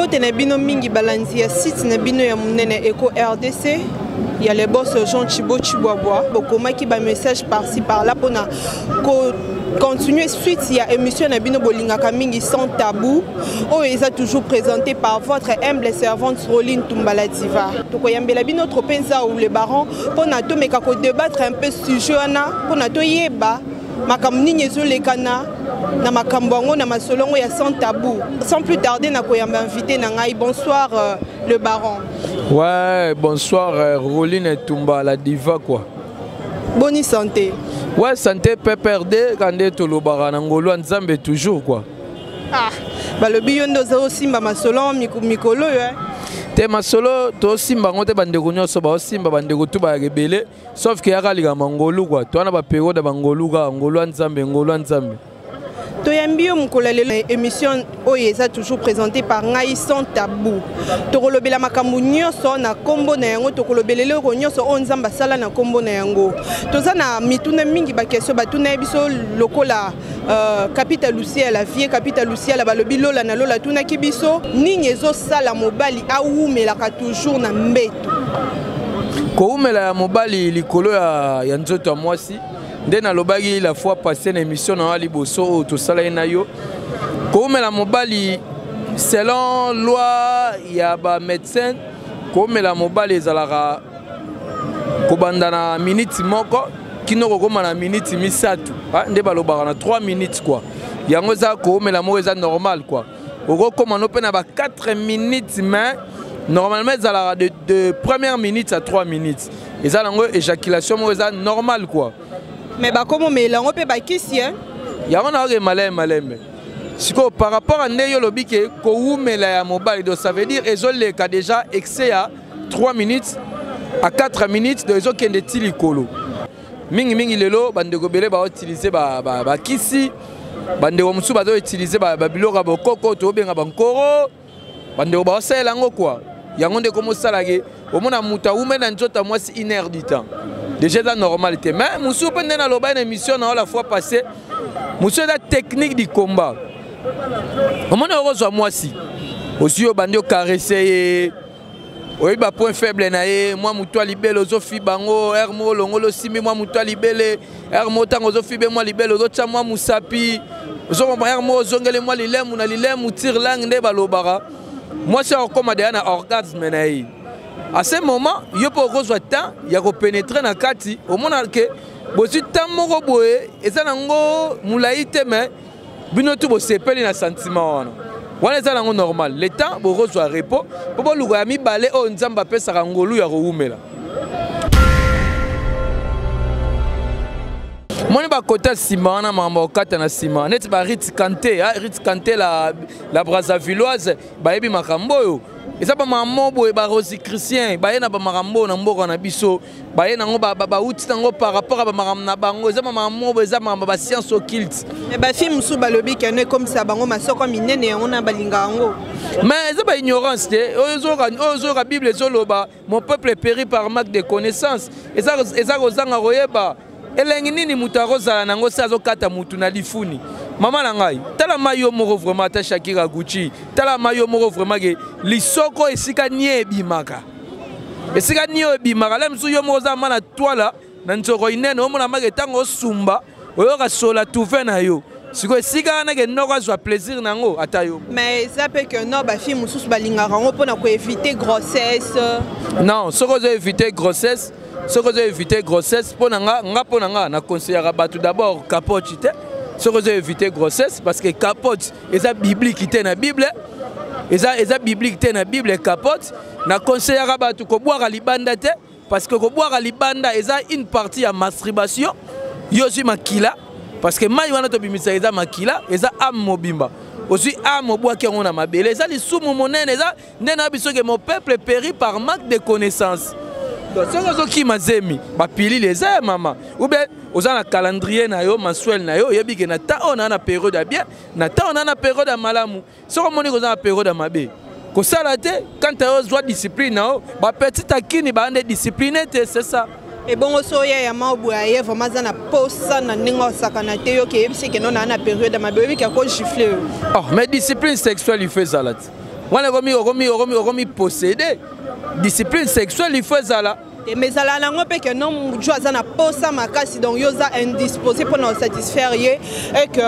mbote na bino mingi balanzi ya site na bino ya munene Eco RDC. Il y a les boss Jean Chibo Chiboaboa. Bokoma qui ba message par-ci par-là pour na continuer suite. Il y a émission na bino bolinga kamingi sans tabou. Oh, ils ont toujours présenté par votre humble servante Roline Tumbala Diva. Donc yambela bino trop pensa ou les barons pour na to meka ko débattre un peu sujet ana pour na to yeba makamni nyezo lekana na makambongo na masolongo ya sans tabou. Sans plus tarder na ko yamba invité na ngai. Bonsoir le baron. Ouais, bonsoir Roline Tumbala Diva quoi. Bonne santé. Ouais, santé peut perdre quand on est au Lobara Nangolo Nzambe toujours quoi. Ah, bah le biyondo za osimba masolo mikolo hein. Te masolo to simba ngote bandeko nyoso ba osimba bandeko tu ba rebele sauf que yaka liga mangolu quoi. To na ba période bangolu ga ngolo Nzambe ngolo Nzambe. Toyambio mukolale émission oyeza toujours présentée par Ngai sans tabou. Tokolobela makambu nyonso na kombo na yango tokolobelele ko nyonso onzamba sala na kombo na yango. Toza na mituna mingi ba question batuna biso lokola Capitale Lucia la vie Capitale Lucia la balobi lola na lola tuna kibiso nini ezo sala mobali awumela ka toujours na mbeto. Ko umela ya mobali likolo ya nzoto ya mwasi. Nde na lobaki la fois passée na émission na liboso to sala na yo ko mela mobali selon loi ya ba médecin ko mela mobali ezalaka ko banda na minute moko kinoko koma na minute misatu nde balobaka na 3 minutes quoi yango za ko mela mo eza normal quoi oko koma no pe na ba 4 minutes mais normalement ezalaka de première minute à 3 minutes ezalanga éjaculation mo eza normal quoi. Mais bah comment mais là on peut pas kisi hein. Ya on a malem. Siko par rapport à neyo lobi ke ko umela ya mobile donc ça veut dire ezole ka déjà excès à 3 minutes à 4 minutes de ezo kende tilikolo. Mingi lelo bandeko belé ba utiliser ba kisi bandeko musu ba do utiliser ba biloko ba koko to benga ba nkoro bandeko ba sala ngo quoi. Yango nde komo sala ke o mona muta umela nzota mwasi 1 heure du temps. Déjà dans la normalité. Mais Moussou pendant la émission la fois passée, Moussou la technique du combat. Comment on reçoit moi si aussi au bandio caresser. Oui bah point faible nae moi muto libelo zo fi bango hermo longolo simi moi muto libele hermo tango zo fi be moi libelo zo tcha moi musapi zo mo hermo zongele moi lilemu na lilemu tire langue nde balobara. Moi c'est encore na orgasme nae. À ce moment, il y a pas de temps, il y a pénétrer dans kati. Au moment que, si temps moko boye, et ça nango moulaïte mais, bino tu bo sepeli na sentiment. Wana ça nango normal. Le temps bo reçoit repos, pour le gars mi balé o nzamba pesa ngolu ya roumela. Moni ba kota sima na mambo kata na sima. Net ba Rit Kanté, Rit Kanté la Brazzavilloise, ba yebi makambo yo. Et ça, maman, ba Rosie Christian, ba yena ba marambo na mboka na biso, ba yena ngo ba uti tango par rapport à ba maram na bango, ça maman, ça maman ba science occulte. Et ba film sou balobi kane comme ça bango masoko minene on a balinga ngo. Mais ça ba ignorance te, ozo ka Bible zoloba, mon peuple périt par manque de connaissances. Et ça kozanga royeba. Elengi nini mutaroza nango sazo kata mutu na lifuni. Maman nangai, tala mayo moko vraiment ta Shakira Gucci, tala mayo moko vraiment ke lisoko esika nie bimaka. Esika nie bimaka la msu yo moza mana toila na nzoko inene o mona mage tango sumba, oyo ka sola tuve na yo. Siko esika na ke noko zwa plaisir nango atayo. Mais ça peut que non ba film mususu balinga rango pona ko éviter grossesse. Non, soko zo éviter grossesse. Ce que j'ai évité grossesse pour na conseiller tout d'abord capote ce que j'ai évité grossesse parce que capote et ça biblique qui est dans la Bible et ça biblique qui est dans la Bible capote na conseiller tout ko boire à libanda parce que ko boire à libanda et ça une partie à masturbation yosi makila parce que mai wana to bimisa eza makila et ça am mobimba aussi am bois qui on a mabele et ça les sous monene et ça nena biso que mon peuple périt par manque de connaissances. Donc, qui m'a zemi, bah pili les airs maman. Ou bien, aux an calendrier na yo, mensuel na yo, yebi que na ta on a na période à bien, na ta on a na période à malamu. Ce qu'on moni aux an période à mabé. Ko salate, quand tu as discipline na yo, bah petit akini bah on est discipliné, c'est ça. Et bon, soya ya maubouaye, vraiment ça na posa na ningo sakana te yo que c'est que non na période à mabé qui a quoi gifler. Oh, mais discipline sexuelle il fait salate. wana okomi possédé discipline sexuelle il faut ezala. Mais ça n'a pas que non tu as na posa makasi donc yoza indisposé pour nous satisfaire et que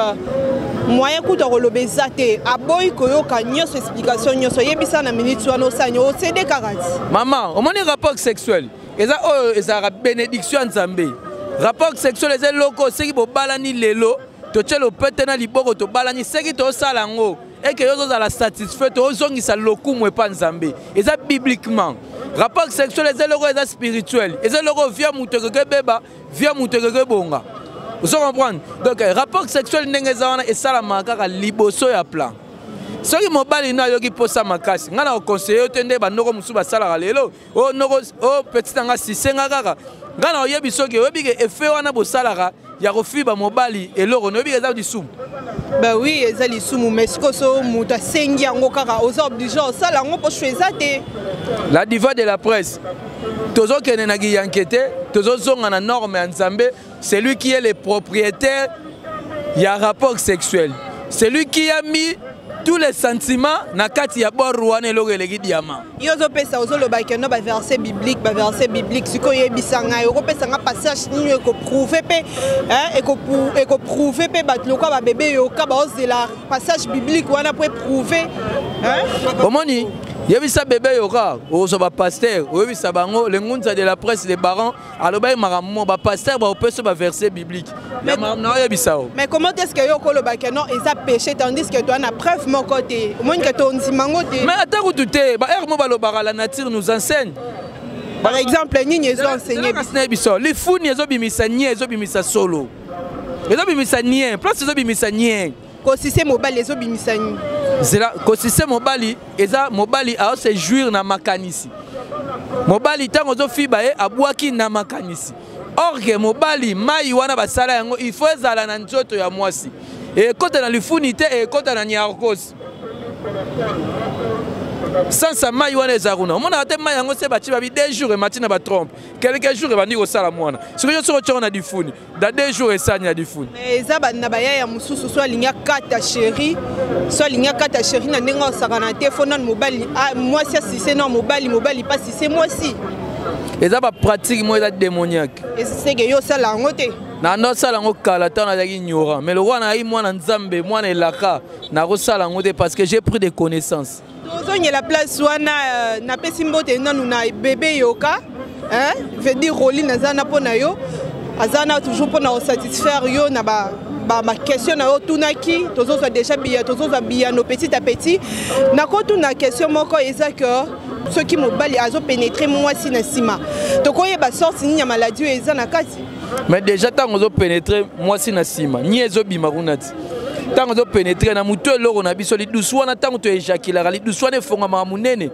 moyen coup de relever zate aboy koyoka nyos explication nyos yebisa na minute wana osanyo CD 40 maman au moins rapport sexuel eza bénédiction nzambe rapport sexuel eza loko seki bo balani lelo to tchelo pete na liboko to balani seki to sala ngo et que yozo za la satisfait to zongisa lokumu epa nzambe eza bibliquement rapport sexuel eza loko eza spirituel eza loko via muteke beba via muteke bonga. Vous comprenez? Donc, rapport sexuel n'est pas et ça la marque liboso ya plan. Ce qui mobile na yoki posa makasi. Ngana au conseiller otende ba noko musuba sala lelo. O noko o petit anga sisenga kaka. Ngana oyebi soki oyebi ke effet wana bo sala ya kofiba mobile eloko no yebi eza di sum. Ben oui, eza li sumu mais ce que so muta sengi yango kaka aux obligé sala ngo po choisa te. La diva de la presse. Tozo kene na gi enquêter, tozo zonga na norme en Nzambe. C'est lui qui est le propriétaire, il y a un rapport sexuel. C'est lui qui a mis tous les sentiments dans le cadre de la diamant. Il y a un verset biblique, si vous avez un passage qui prouve que bébé passage biblique on a prouvé. Il y a un bébé yoka, un pasteur, les ngunza de la presse, les barons, alors un pasteur va verset biblique. Mais comment est-ce que ils ont péché tandis que tu as une preuve mon côté? Mais attends, la nature nous enseigne. Par exemple, ils ont enseigné. Les fous, ils ont mis ça solo. Ils ont mis ça nien, place ils ont mis ça nien. Si c'est mobile, les ont mis ça nien. C'est mobali, eza mobali a se jouir na makanisi. Mobali tango zo fiba e abwaki na makanisi. Or que mobali mai wana basala yango il faut ezala na nzoto ya mwasi. Et kota na lifunite et kota na nyarkos. Sans sa mai wana ezaruna. Mona ate mai yango se bati ba 2 jours et matina ba trompe. Quelques jours et bandi ko sala mwana. Ce que je sors tchona di funi. Dans 2 jours et ça nya di funi. Mais ezaba na ba ya mususu so linya kata chérie. So linya kata chérie na nenga osakana téléphone mobile. Moi si c'est non mobile pas si c'est moi si. Ezaba pratique moi eza démoniaque. Et c'est que yo sala ngote. Na no sala ngo kala tana ya ignorant. Mais le roi na mwana nzambe mwana elaka na ko sala ngote parce que j'ai pris des connaissances. Tozogne la place wana na pesimbote nanu na bébé yoka hein veut dire roli na zana pona yo azana toujours pour nous satisfaire yo na ba ma question na yo tunaki tozo déjà bien nos petit à petit na ko tuna question moko eza que ceux qui mobali azo pénétrer moi si na sima to koye ba sorti ni ya maladie eza na kati mais déjà tant ozo pénétrer moi si na sima ni ezo bima kunati tant ozo pénétrer na muto eloko na biso li doucement na tant to éjaculer li doucement ne fonga ma munene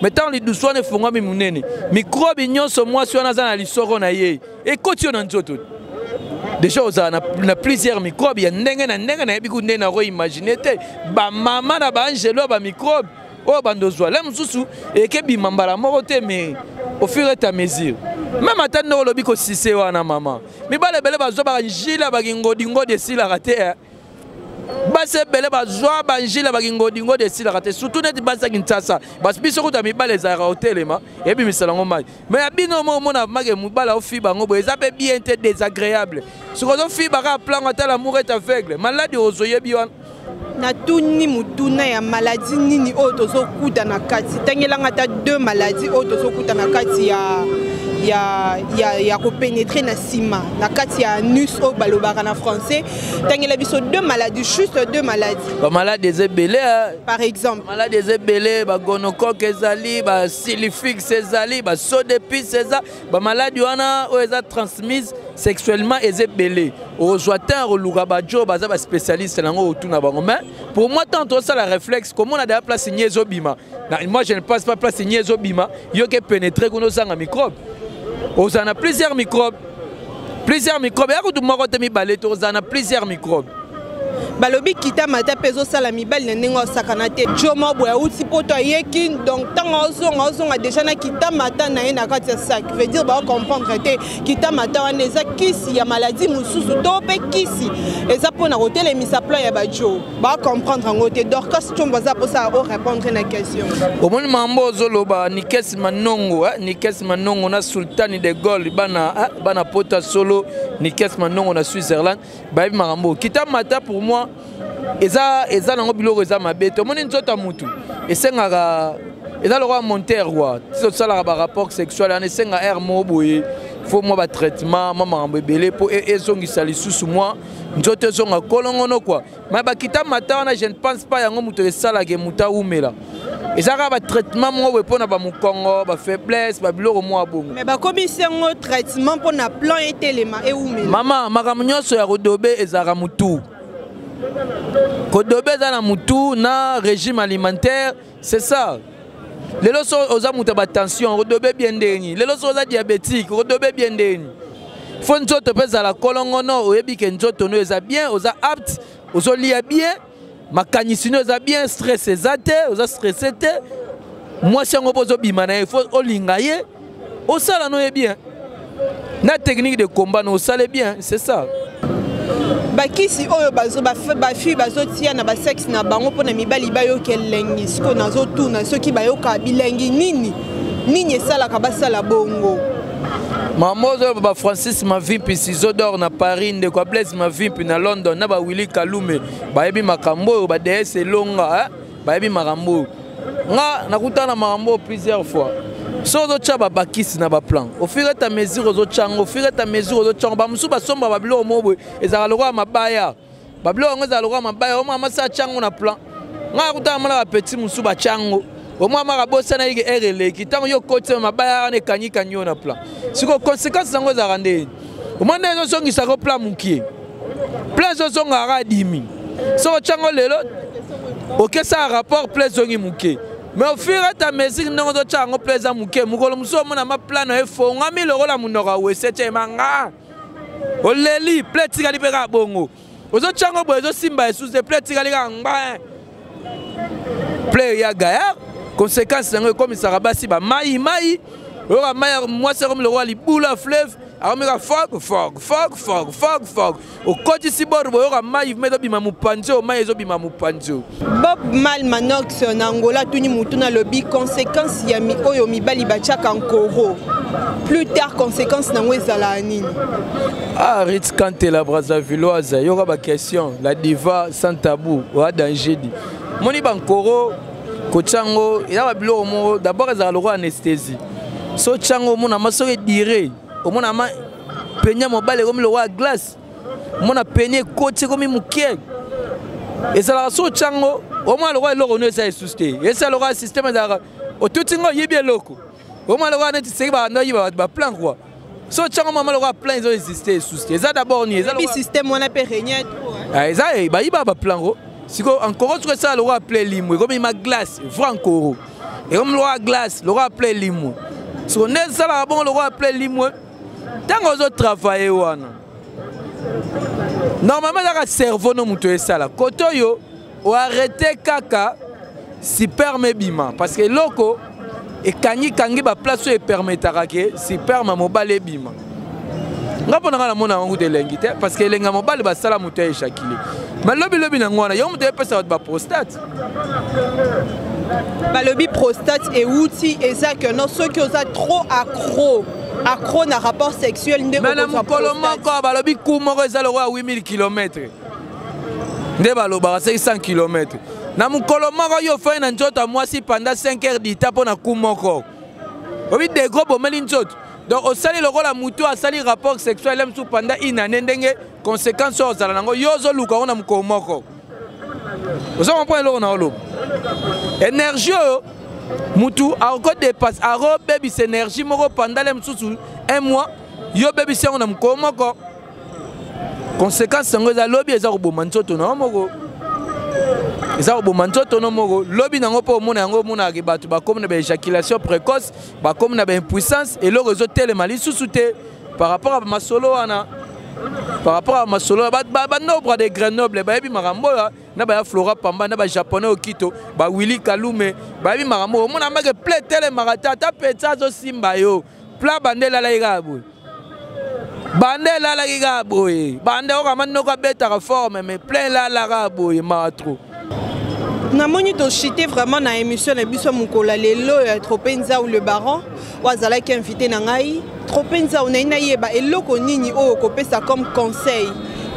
mais tant li doucement ne fonga mi munene microbe nyonso moi si on a na lisoro na ye et koti on nzoto déjà on a plusieurs microbes ya ndenge na yebi kunde na ko imaginer te ba mama na ba angelo ba microbe o bandozwa la mususu et ke bimambala moko te mais au fur et à mesure même atano lobi ko sise wana mama mi bale bele bazo ba njila ba ngodingo de sila raté base bele bazwa ba njila ba ngodingo de sila raté surtout net basa kintasa bas biso ko ta mi bale za hotelema et bi misala ngoma mais abino mo mona mage mu bala o fiba ngobo ezape bien te désagréable sur ko fiba ka plan ata l'amour est aveugle maladie ozoye bi wana na tuni mutuna ya maladie nini o tozo kuta na kati tangelanga ta 2 maladies o tozo kuta na kati ya ko pénétrer na sima na kati ya anus o balobaka na français tangela biso 2 maladies juste 2 maladies ba maladies ezebele par exemple maladies ezebele ba gonocoque ezali ba syphilis ezali ba sodepis eza ba maladie wana o eza transmise sexuellement ezebele au joatin oluka ba jo baza ba spécialiste nango otuna bango mais pour moi tant ça la réflexe comment on a déjà place nyezo bima moi je ne passe pas place nyezo bima yo ke pénétrer kono sanga microbe on a plusieurs microbes ya ko du moko te mi balé to on a plusieurs microbes balobi kita mata pezo sala mibali na ndenge osakana te jomo boya uti poto ayeki donc tango ozonga déjà na kita mata na ye na kati ya sac veut dire ba comprendre te kita mata wana eza kisi ya maladie mususu to pe kisi eza pona kotelemisa plan ya bajo ba comprendre ngo te Dorcas Tshombo za posa o répondre na question omoni mambo zoloba ni kesi manongo na Sultani de Gaulle bana pota solo ni kesi manongo na Switzerland ba bi marambo kita mata pour moi eza nango biloko eza mabe to moni nzoto mutu esengaka eza le roi monter quoi so sala ba rapport sexuel en esenga air moboye faut moi ba traitement mama marambo belé pour ezongisa lisusu moi nzoto zonga kolongono quoi mais ba kita mata wana je ne pense pas yango mutu esala ke muta umela ezaka ba traitement mo pona ba mukongo ba faiblesse ba biloko mo bongo mais ba komisengo traitement pona plan etelema e umela mama makamunyoso ya kodobe ezaka mutu kodobe za na mutu na régime alimentaire c'est ça les loso oza muta ba tension kodobe bien ndeni les loso oza diabétique kodobe bien ndeni faut nzoto pesa la kolongono oyebi ke nzoto no eza bien oza apte ozolia bien makanisino eza bien stress ezate oza stressé te moi si on ozo bima na il faut olinga ye osala no ye bien na technique de combat no osale bien c'est ça bakisi oyo bazo ba fi bazo tia na ba sexe na bango pona mibali bayo kelengi siko nazo tuna soki bayo ka bilengi nini esala ka basala bongo Mamozo ba Francis Mavimpi Sizodor na Paris ndeko Blaise Mavimpi na London na ba Willy Kalume ba yebi makambo ba DS longa ba yebi makambo nga nakutana makambo plusieurs fois so zo tcha ba bakisi na ba plan au fur et à mesure zo tchango au fur et à mesure zo tchango ba musu ba somba ba bilo mobo ezala lokwa mabaya ba bilo ngo ezala lokwa mabaya o mama sa tchango na plan nga kutana mala ba petit musu ba tchango au moins marabosa na yige RL qui tant yo côté mabaya ne kanyi kanyo na plan siko conséquence zango za rande au moins ndezo songi sa ko plan mukie plan zo songa ra dimi so tchango lelo OK ça rapport plan zongi mukie mais au fur et à mesure non do tchango plan za mukie mukolo muso mona ma plan e fo ngami loko la munora wese manga o leli plan tikali peka bongo ozo tchango bozo simba sous de plan tikali ka ngba play ya gaya conséquence comme ça rabasi ba mai ora mai moi c'est comme le roi liboula fleuve arameka fog au côté si bord ora mai medo bima mupanzo mai ezo bima mupanzo Bob Mal Manox na Angola tuni mutuna lobby conséquence ya mi oyo mibali bachaka nkoro plus tard conséquence na ngwezala nini Ritz Kanté la Brazzavilloise yoka ba question la diva sans tabou wa danger di moni bankoro Kochango, il y a d'abord ils ont le anesthésie. So chango mon ama so dire, au mon ama peigner mon balle comme le roi glace. Mon a peigné côté comme mukie. Et ça la so chango, au moins le roi l'euro ne s'est susté. Et ça le roi système d'ara. Au tout tingo yebie loko. Au moins le roi ne s'est pas na yiba plan quoi. So chango maman le roi plein ils ont existé susté. Ça d'abord ni ça le système on a pérégné trop. Ah ça ba yiba plan quoi. Si encore tu ça le roi appelé limo comme il m'a glace franco et comme le roi glace le roi appelé limo si on est ça là bon le roi appelé limo tant qu'on autres travailler wana normalement la cerveau no muto ça là koto yo o arrêter kaka si permet bima parce que loko et kanyi ba place et permettra que si permet mobile bima ngapona kana mona wangu de lengite parce que lenga mobile ba sala muto e shakili mais lobi na ngwana yo muto pesa ba prostate ba lobi prostate et outil exact que non ceux qui ont trop accro na rapport sexuel ndeko mais na mukoloma ko ba lobi kumoko ezalo wa 8000 km nde ba loba 500 km na mukoloma ko yo fa na njoto mwasi pendant 5 heures d'ita pona kumoko obi de gros bomeli njoto. Donc, au sali le rôle à moutou à sali rapport sexuel même sous pendant une année dengue conséquences aux alango yozo luka on a mkomoko. Vous avez compris là on a l'eau. Énergie moutou a encore dépasse a ro baby c'est énergie moko pendant même sous un mois yo baby c'est on a mkomoko. Conséquences sont aux lobby et ça au bomanto to na moko. Eza obomanto tono moko lobi nango po mona yango mona ke batu ba comme na ba éjaculation précoce ba comme na ba impuissance et le réseau tellement li sous-souté par rapport à masolo wana par rapport à masolo nombre de Grenoble bayebi makambo na ba Flora Pamba na ba japonais okito ba Willy Kalume bayebi makambo mona make play tele marata ta peta zo simba yo pla bandela la igabo bandela la igabo bande o kama noka beta reforme mais plein la gabo matro na moni to chité vraiment na émission na biso mukola lelo Tropenza ou le baron wazala ki invité na ngai Tropenza on a yeba eloko nini o kopesa comme conseil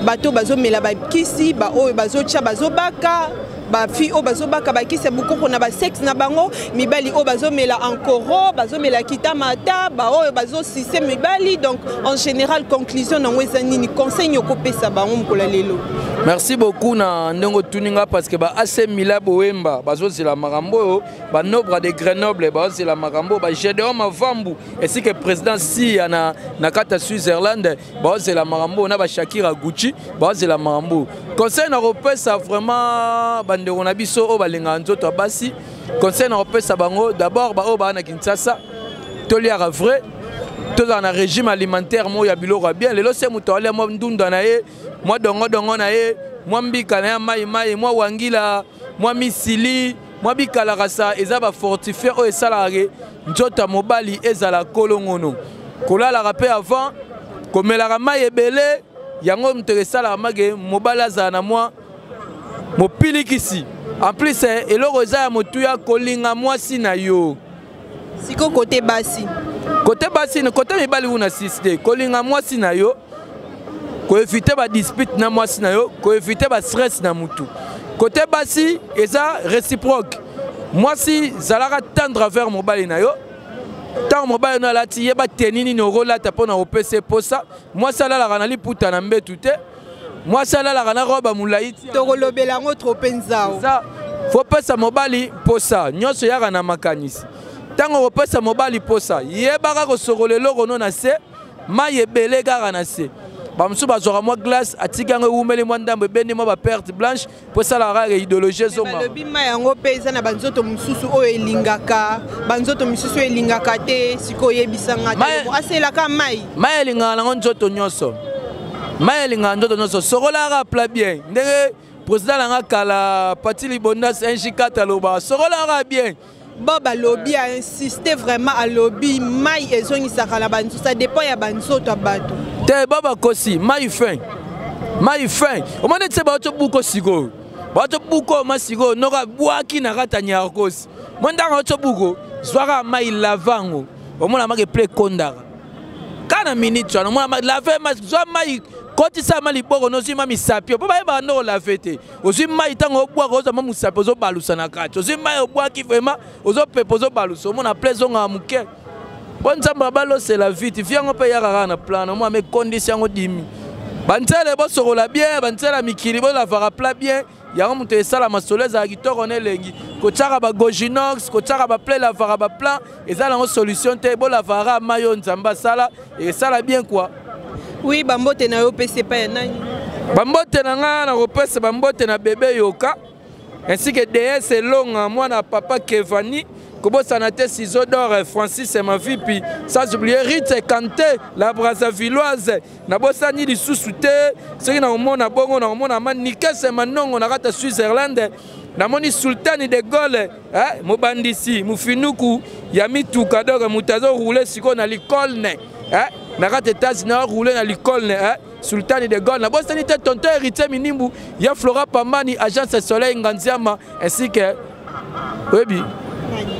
bato bazo mela ba kisi ba o bazo tia bazo baka ba fi o bazo baka ba kisi beaucoup na ba sexe na bango mibali o bazo mela encore bazo mela kitamata ba o bazo système mibali donc en général conclusion na weza nini conseil yo kopesa bango mukola lelo. Merci beaucoup na ndongo tuninga parce que ba AC Mila Boemba bazo c'est la marambo ba nombre de Grenoble ba c'est la marambo ba Gédéon Mavambu et si que président si na kata Switzerland ba c'est la marambo na ba Shakira Gucci ba c'est la marambo conseil na repesa vraiment bande on abiso o balinga nzoto basi conseil na repesa bango d'abord ba o ba na Kinshasa toliara vrai tout dans un régime alimentaire mo ya biloko bien lelo se muto ale mo ndunda na ye moi dongo na ye moi mbika na mai moi wangila moi misili moi bikala kasa ezaba fortifier o esalare njota mobali ezala kolongono kolala rapé avant komela mai ebele yango mtesala mage mobali azana moi mopilikisi en plus eloko eza ya motuya kolinga mwasi na yo siko côté basi côté mibali una siste kolinga mwasi na yo ko éviter ba dispute na mwasi na yo ko éviter ba stress na mutu côté basi eza réciproque mwasi zalaka tendre vers mobali na yo tant mobali na lati yeba tenini no rola tapona opese posa mwasi ala na liputa na mbetu te mwasi ala na roba mulaiti to kolobela ngo Tropenza ça faut pesa mobali posa nyonso yaka na makanisi tango opesa mobali posa yebaka ko sokolelo kono na se maye belé kaka na se bamsu bazora moi glace atika ngo umeli moi ndambe bende moi ba perte blanche pour ça la rare idéologie zonga le bima yango pesa na banzoto mususu o elingaka banzoto mususu elingaka te siko yebisanga te asela ka mai elinga na nzoto nyonso mai elinga nzoto nyonso sokola rapla bien ndenge président nga kala Pati Libondas NJ4 aloba sokola bien Boba lobby a insisté vraiment à lobby mai ezongi sakala bantu ça dépend ya banzoto bato te baba kosi mai fin o mane tse ba to buko sigo ba to buko masigo noka bwaki na kata nya kosi mondanga to buko zwaka mai lavango o mona make play kondaka kana minute wana mona lave ma zwa mai koti sa mali boko no zima misapio baba ba no la fete ozi mai tango obwa ko za musapio zo balusa na kati ozi mai obwa ki vraiment ozo pepo zo balusa mona plaisir nga muke bon zamba balo c'est la vie viens on peut yara na plan moi mes conditions dimi bantele bo sorola bien bantela mikili bo la vara pla bien ya muto esala masoleza kitoko ne lengi ko tsaka ba gojinox ko tsaka ba play la vara ba plan ezala ngo solution te bo la vara mayo nzamba sala et sala bien quoi. Oui, bambote na yo pese pa ya nani? Bambote na nga na repese bambote na bébé Yoka ainsi que DS Longa moi na papa Kevani Kobo Sanate Sizodor Francis et ma vie puis sans oublier Rite Kanté la Brazzavilloise na bosani di susute ceux na mona bongo na mona man Nikese Manongo na kata Switzerland na moni Sultani de Gaulle mobandisi mufinuku ya mituka donc mutazo rouler siko na likolne na kata États-Unis rouler na likolne Sultani de Gaulle na bosani te tonton héritier minimbu ya Flora Pambani agence Soleil Nganziama ainsi que Webi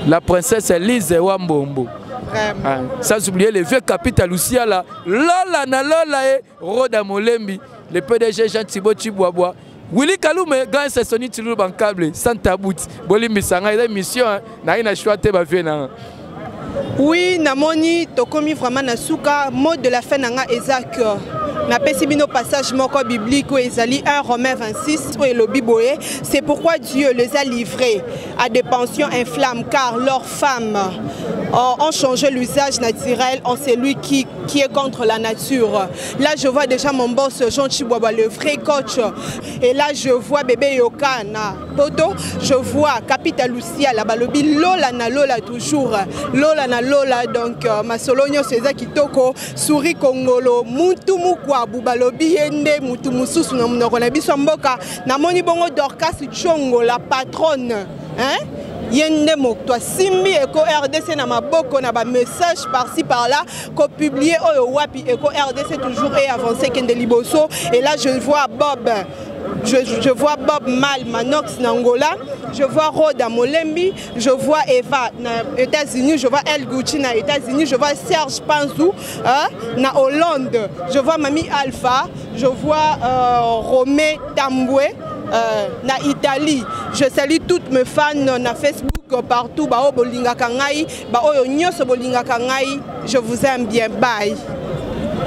la princesse Elise Wambombo. Sans oublier le vieux capital Lucia là, Lola na Lola et Roda Molembi, le PDG Jean Thibaut Chiboaboa. Willy Kalume, grand sesoni Tilou Bankable, Santa Bout, Bolimbi Sanga, il y a une mission, na ina choité ba vena. Oui, namoni tokomi vraiment na suka mot de la fin nanga ezak. Na pesibino passage moko biblique où ezali 1 Romains 26 où elobi boye, c'est pourquoi Dieu les a livrés à des pensions inflammes car leurs femmes ont changé l'usage naturel en celui qui est contre la nature. Là je vois déjà mon boss Jean Chiboaba, le vrai coach, et là je vois bébé Yoka na poto, je vois Capital Lucia la balobi Lola na Lola toujours Lola na Lola donc ma solonyo c'est ça kitoko souris kongolo muntu mukwa Abu balobi yende mutu mususu na munoko na biso mboka na moni bongo Dorcas Chongo la patronne hein yende mokto simbi eko RDC na maboko na ba message par-ci par-là ko publier oyo wapi eko RDC toujours et avancer kende liboso et là je vois Bob je vois Bob Mal Manox Nangola, je vois Roda Molembi, je vois Eva aux États-Unis, je vois El Gucci aux États-Unis, je vois Serge Panzou na Hollande, je vois Mami Alpha, je vois Romé Tamboué na Italie. Je salue toutes mes fans na Facebook partout, bao bolinga kangai, bao nyoso bolinga kangai. Je vous aime bien, bye.